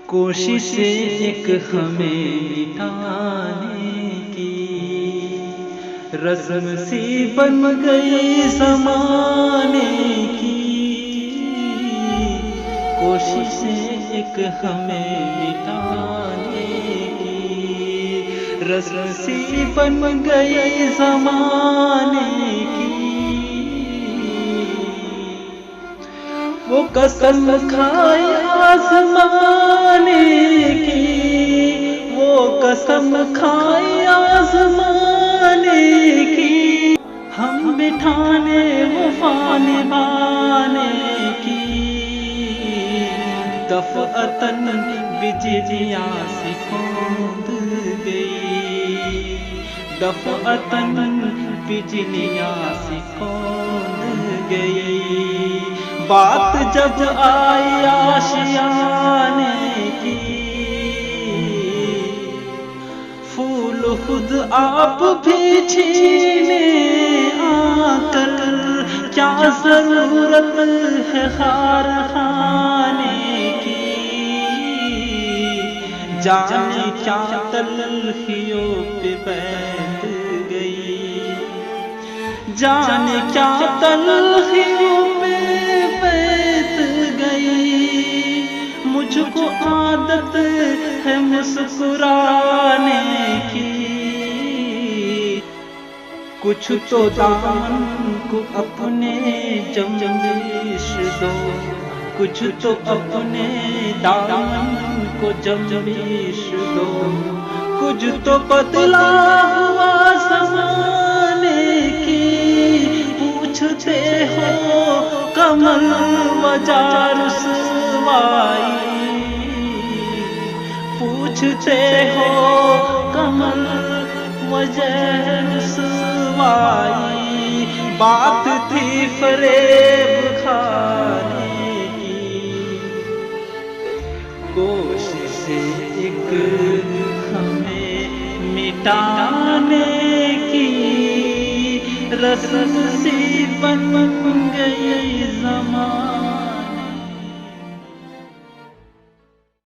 कोशिश एक हमें मिटाने की रस्म सी बन गई ज़माने की। कोशिश एक हमें मिटाने की रस्म सी बन गई ज़माने की। वो कसम खाए आज़माने की, वो कसम खाए आज़माने की। हम बिठाने वफ़ा निभाने की। दफ़अतन बिजलियाँ सी कौंध गई, दफ़अतन बिजलियाँ सी कौंध गई। बात जब आई आशियाने की, फूल खुद आप भी छीने आकर, क्या जरूरत है खार खाने की। जाने क्या तलखियों पे बैठ गई, जाने क्या तलखियों पे बैठ गई। मुझको आदत है मुस्कुराने की। कुछ तो दामन को अपने जंबिश दो, कुछ तो अपने दामन को जंबिश दो। कुछ तो बदला हुआ ज़माने की। पूछते हो कमल वजह रुसवाई, पूछते हो कमल वजह रुसवाई। बात थी फरेब खाने की। कोशिश एक हमें मिटाने की रस्म सी बन गई ज़माने